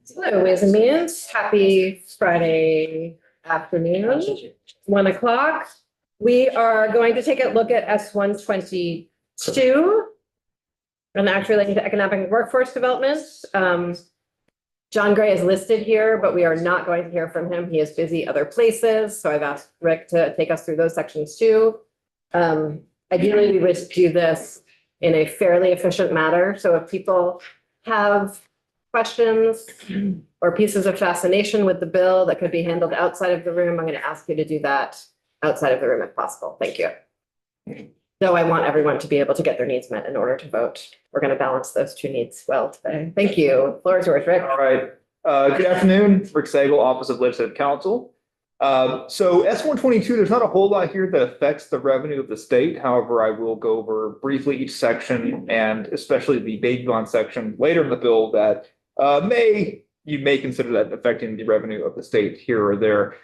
Hello, Ways and Means. Happy Friday afternoon, 1 o'clock. We are going to take a look at S-122 and actually relating to economic workforce development. John Gray is listed here, but we are not going to hear from him. He is busy other places. So I've asked Rick to take us through those sections too. Ideally, we would do this in a fairly efficient manner. So if people have questions or pieces of fascination with the bill that could be handled outside of the room, I'm going to ask you to do that outside of the room if possible. Thank you. Though I want everyone to be able to get their needs met in order to vote. We're going to balance those two needs well today. Thank you. Floor is yours, Rick. All right. Good afternoon. Rick Sagel, Office of Legislative Counsel. So S-122, there's not a whole lot here that affects the revenue of the state. However, I will go over briefly each section and especially the baby bond section later in the bill that you may consider that affecting the revenue of the state here or there.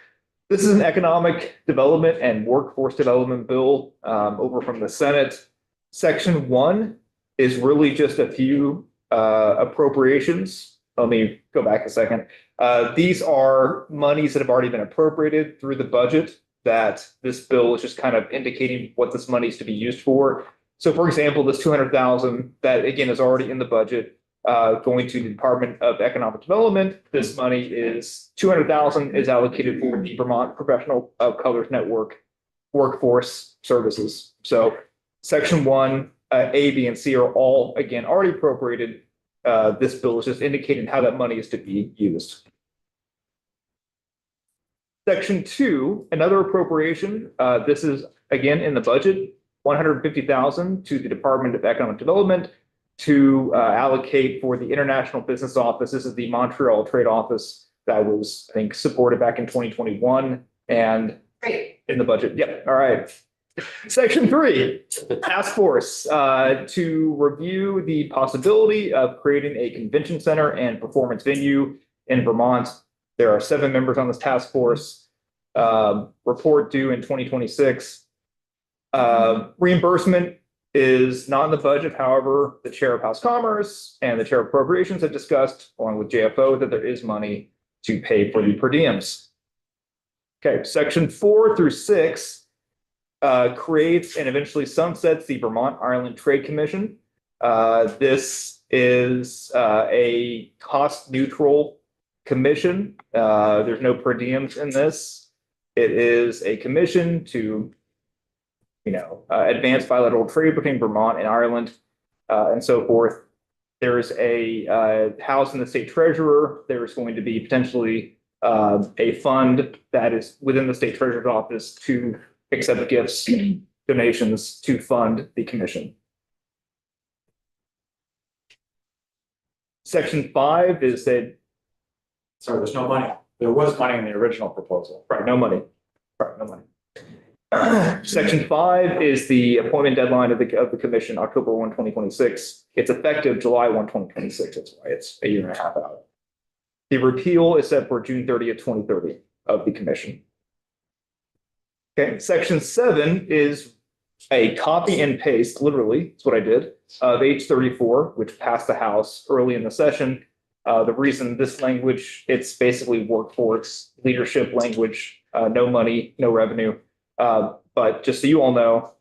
This is an economic development and workforce development bill over from the Senate. Section 1 is really just a few appropriations. Let me go back a second. These are monies that have already been appropriated through the budget that this bill is just kind of indicating what this money is to be used for. So for example, this $200,000 that again is already in the budget going to the Department of Economic Development. This money is $200,000 is allocated for the Vermont Professional Colors Network workforce services. So section 1, A, B, and C are all again already appropriated. This bill is just indicating how that money is to be used. Section 2, another appropriation. This is again in the budget, $150,000 to the Department of Economic Development to allocate for the International Business Office. This is the Montreal Trade Office that was, I think, supported back in 2021 and Great. In the budget. Yep. All right. Section 3, task force to review the possibility of creating a convention center and performance venue in Vermont. There are 7 members on this task force. Report due in 2026. Reimbursement is not in the budget. However, the chair of House Commerce and the chair of Appropriations have discussed, along with JFO, that there is money to pay for the per diems. Okay, section 4 through 6 creates and eventually sunsets the Vermont Ireland Trade Commission. This is a cost neutral commission. There's no per diems in this. It is a commission to advance bilateral trade between Vermont and Ireland, and so forth. There's a house in the state treasurer. There's going to be potentially a fund that is within the state treasurer's office to accept gifts, donations to fund the commission. Section 5 is that. Sorry, there's no money. There was money in the original proposal. Right, no money. Right, no money. Section 5 is the appointment deadline of the commission, October 1, 2026. It's effective July 1, 2026. That's why it's a year and a half out. The repeal is set for June 30th, 2030 of the commission. Okay, section 7 is a copy and paste, literally, that's what I did, of H34, which passed the House early in the session. The reason this language, it's basically workforce leadership language, no money, no revenue. But just so you all know,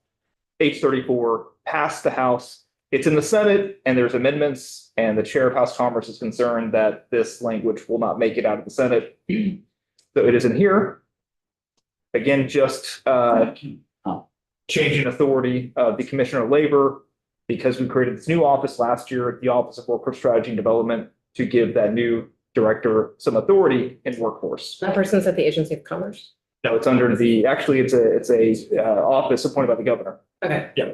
H34 passed the House. It's in the Senate and there's amendments, and the chair of House Commerce is concerned that this language will not make it out of the Senate. So it is in here. Again, just changing authority of the Commissioner of Labor, because we created this new office last year, the Office of Workforce Strategy and Development, to give that new director some authority in workforce. That person's at the Agency of Commerce. No, it's under the, actually, it's a office appointed by the governor. Okay. Yeah.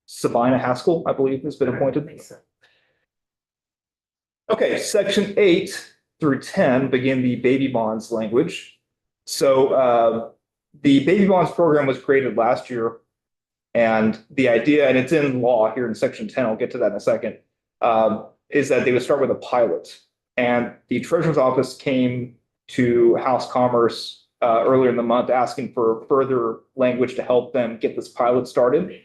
Sabina Haskell, I believe, has been appointed. Okay, section 8 through 10 begin the baby bonds language. So the baby bonds program was created last year, and the idea, and it's in law here in section 10, I'll get to that in a second, is that they would start with a pilot. And the treasurer's office came to House Commerce earlier in the month asking for further language to help them get this pilot started.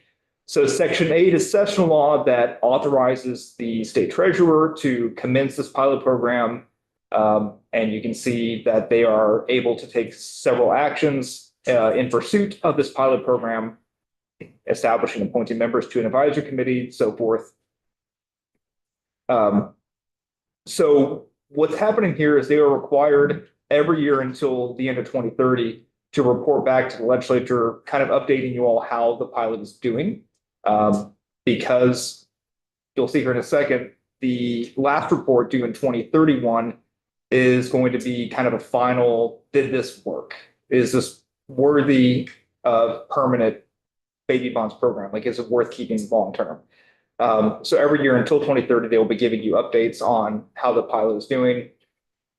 So section 8 is session law that authorizes the state treasurer to commence this pilot program. And you can see that they are able to take several actions in pursuit of this pilot program, establishing and appointing members to an advisory committee, so forth. So what's happening here is they are required every year until the end of 2030 to report back to the legislature, kind of updating you all how the pilot is doing. Because you'll see here in a second, the last report due in 2031 is going to be kind of a final, did this work? Is this worthy of permanent baby bonds program? Like, is it worth keeping long-term? So every year until 2030, they will be giving you updates on how the pilot is doing.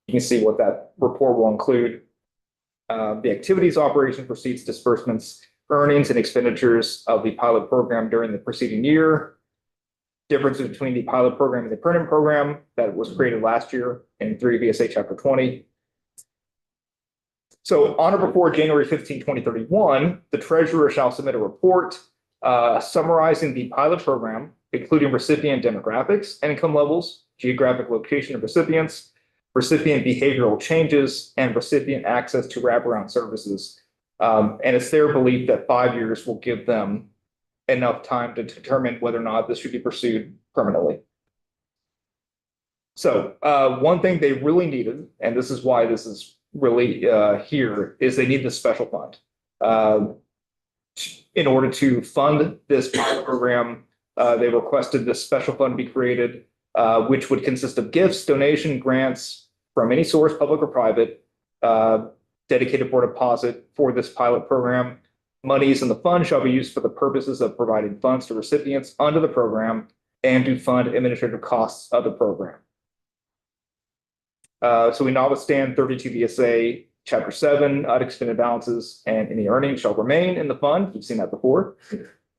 You can see what that report will include. The activities, operations, receipts, disbursements, earnings, and expenditures of the pilot program during the preceding year. Differences between the pilot program and the permanent program that was created last year in 3 VSA Chapter 20. So on or before January 15, 2031, the treasurer shall submit a report summarizing the pilot program, including recipient demographics and income levels, geographic location of recipients, recipient behavioral changes, and recipient access to wraparound services. And it's their belief that 5 years will give them enough time to determine whether or not this should be pursued permanently. So one thing they really needed, and this is why this is really here, is they need the special fund. In order to fund this pilot program, they requested this special fund be created, which would consist of gifts, donation, grants from any source, public or private, dedicated for deposit for this pilot program. Monies in the fund shall be used for the purposes of providing funds to recipients under the program and to fund administrative costs of the program. So we notwithstand 32 VSA Chapter 7, unexpended balances and any earnings shall remain in the fund. You've seen that before.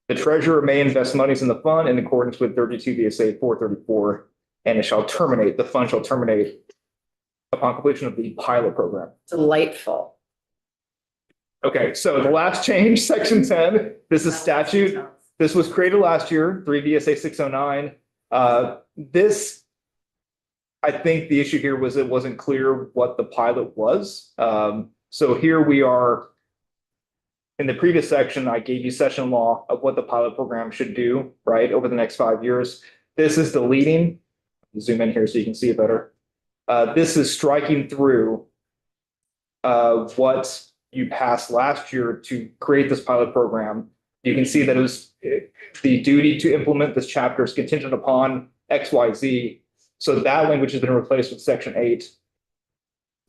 The treasurer may invest monies in the fund in accordance with 32 VSA 434, and it shall terminate, the fund shall terminate upon completion of the pilot program. Delightful. Okay, so the last change, section 10, this is statute. This was created last year, 3 VSA 609. This, I think the issue here was it wasn't clear what the pilot was. So here we are. In the previous section, I gave you session law of what the pilot program should do, right, over the next 5 years. This is deleting. Zoom in here so you can see it better. This is striking through what you passed last year to create this pilot program. You can see that it was the duty to implement this chapter is contingent upon XYZ. So that language has been replaced with section 8.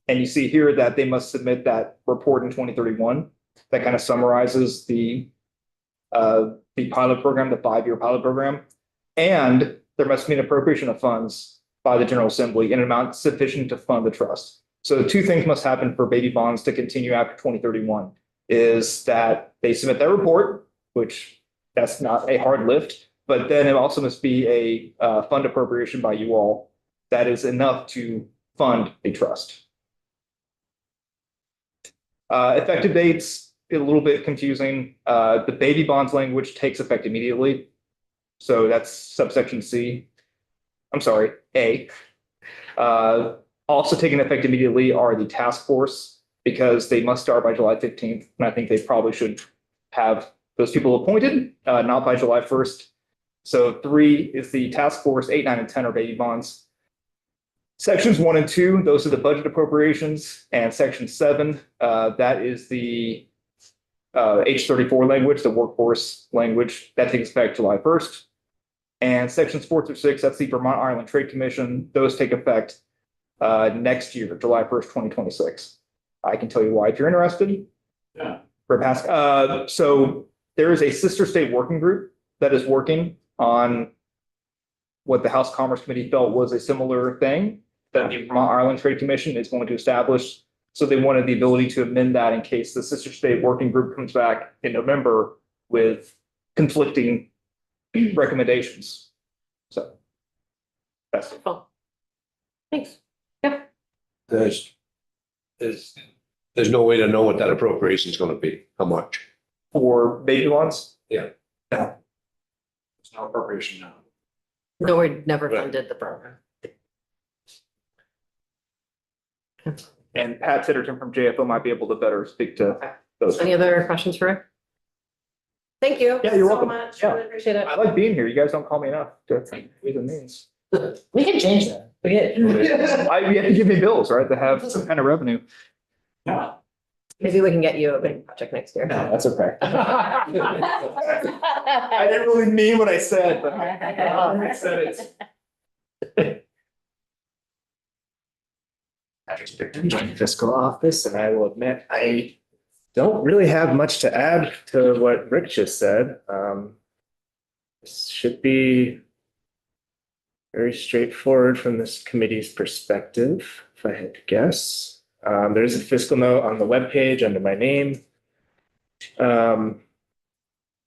And you see here that they must submit that report in 2031 that kind of summarizes the pilot program, the 5-year pilot program. And there must be an appropriation of funds by the General Assembly in an amount sufficient to fund the trust. So 2 things must happen for baby bonds to continue after 2031 is that they submit that report, which that's not a hard lift, but then it also must be a fund appropriation by you all that is enough to fund a trust. Effective dates, a little bit confusing. The baby bonds language takes effect immediately. So that's subsection C. I'm sorry, A. Also taking effect immediately are the task force because they must start by July 15th. And I think they probably should have those people appointed, not by July 1st. So 3 is the task force, 8, 9, and 10 are baby bonds. Sections 1 and 2, those are the budget appropriations, and section 7, that is the H34 language, the workforce language that takes effect July 1st. And sections 4 through 6, that's the Vermont Ireland Trade Commission. Those take effect next year, July 1st, 2026. I can tell you why if you're interested. Yeah. So there is a sister state working group that is working on what the House Commerce Committee felt was a similar thing that the Vermont Ireland Trade Commission is going to establish. So they wanted the ability to amend that in case the sister state working group comes back in November with conflicting recommendations. So that's it. Cool. Thanks. There's no way to know what that appropriation is going to be, how much. For baby bonds. Yeah. no appropriation now. No, we never Right. funded the program. And Pat Titterton from JFO might be able to better speak to Okay. those. Any other questions for Rick? Thank you. Yeah, you're so welcome. much. Yeah. Really appreciate it. I like being here. You guys don't call me enough to do the meetings. We can change that. We get. You have to give me bills, right, to have some kind of revenue. No. Maybe we can get you a big project next year. No, that's okay. I I didn't really mean what I said, but I said it. Patrick's Pickton, joint fiscal office, and I will admit, I don't really have much to add to what Rick just said. This should be very straightforward from this committee's perspective, if I had to guess. There's a fiscal note on the webpage under my name.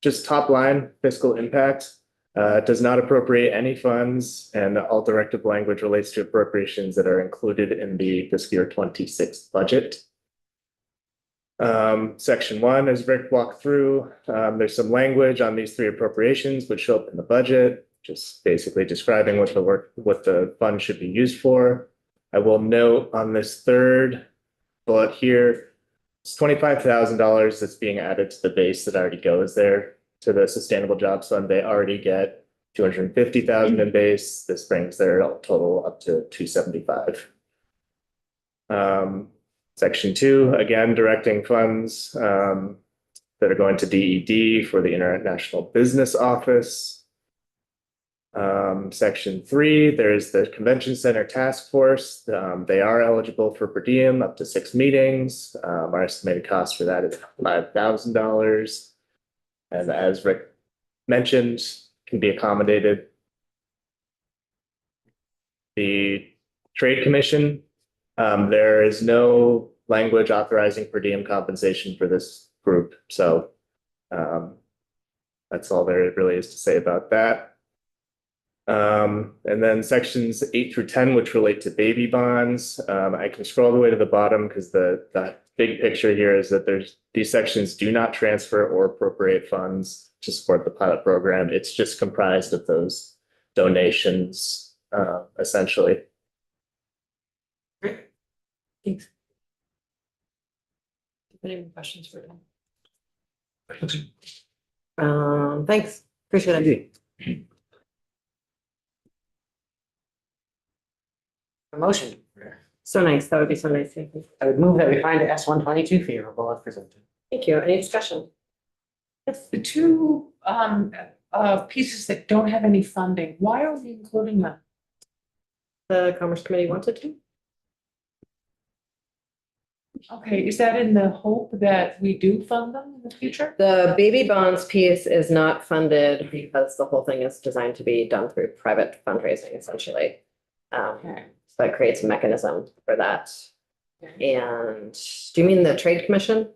Just top line fiscal impact. Does not appropriate any funds, and all directive language relates to appropriations that are included in the fiscal year 26 budget. Section 1, as Rick walked through, there's some language on these 3 appropriations which show up in the budget, just basically describing what the fund should be used for. I will note on this 3rd bullet here, it's $25,000 that's being added to the base that already goes there. To the Sustainable Jobs Fund, they already get 250,000 in base. This brings their total up to 275. Section 2, again, directing funds that are going to DED for the International Business Office. Section 3, there's the Convention Center Task Force. They are eligible for per diem up to 6 meetings. Our estimated cost for that is $5,000. And as Rick mentioned, can be accommodated. The Trade Commission, there is no language authorizing per diem compensation for this group. So that's all there really is to say about that. And then sections 8 through 10, which relate to baby bonds. I can scroll all the way to the bottom because the big picture here is that these sections do not transfer or appropriate funds to support the pilot program. It's just comprised of those donations, essentially. Thanks. Any more questions for them? Thanks. Appreciate it. A motion. So nice. That would be so nice. Thank you. I would move that we find S-122 favorable as presented. Thank you. Any discussion? Yes. The 2 pieces that don't have any funding, why are we including them? The Commerce Committee wanted to. Okay, is that in the hope that we do fund them in the future? The baby bonds piece is not funded because the whole thing is designed to be done through private fundraising, essentially. Okay. So that creates a mechanism for that. And do you mean the Trade Commission?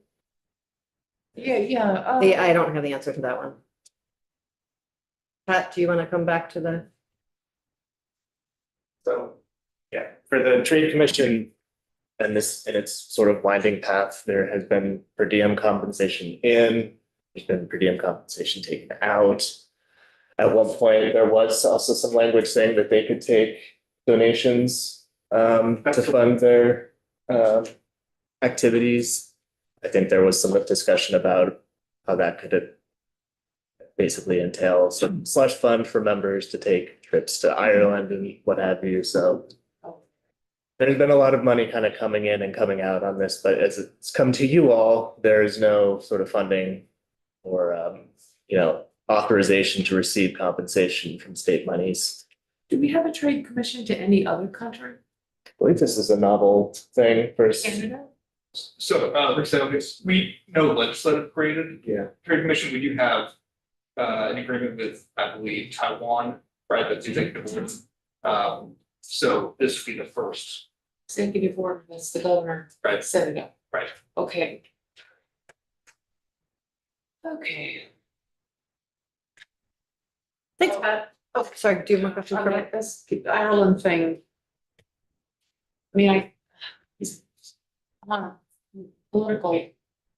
Yeah. I don't have the answer to that one. Pat, do you want to come back to the? So, yeah, for the Trade Commission and this, in its sort of winding path, there has been per diem compensation there's been per diem compensation taken out. At one point, there was also some language saying that they could take donations to fund their activities. I think there was some discussion about how that could basically entail some slush fund for members to take trips to Ireland and what have you. So there's been a lot of money kind of coming in and coming out on this, but as it's come to you all, there is no sort of funding or, authorization to receive compensation from state monies. Do we have a trade commission to any other country? I believe this is a novel thing for. Canada? So, Rick said, okay, we know legislative created. Yeah. Trade Commission, we do have an agreement with, I believe, Taiwan, right, that's executive board. So this would be the first, Executive order, that's the governor. Right. Set it up. Right. Okay. Okay. Thanks, Pat. Oh, sorry, do you have more questions for me? This Ireland thing. I mean, it's on a political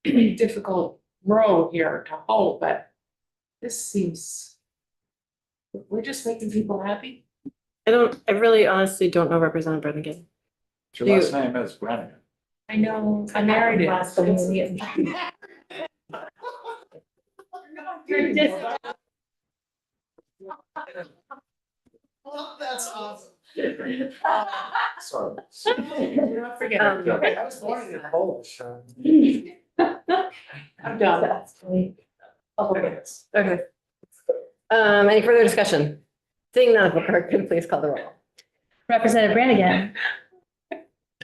difficult road here to hoe, but this seems We're just making people happy. I really honestly don't know Representative Brannigan. Your last name is Brennan. I know, I married it. You're That's awesome. Sorry. Don't forget. Um, I was born in Polish. I'm done. Okay. Any further discussion? Seeing none, will clerk can please call the roll. Representative Brannigan.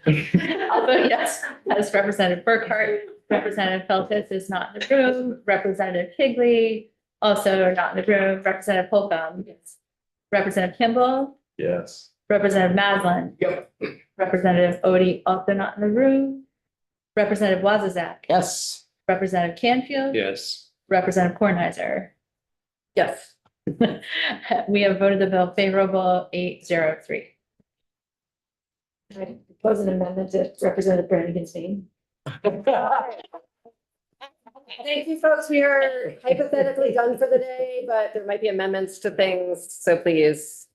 I'll vote yes, as Representative Burkhart. Representative Feltes is not in the room. Representative Higley, also not in the room. Representative Holcomb. Representative Kimball, Yes. Representative Maslin. Yep. Representative Odie, also not in the room. Representative Wazazak. Yes. Representative Canfield. Yes. Representative Kornheiser. Yes. We have voted the bill favorable 803. I propose an amendment to Representative Brannigan's name. Thank you, folks. We are hypothetically done for the day, but there might be amendments to things, so please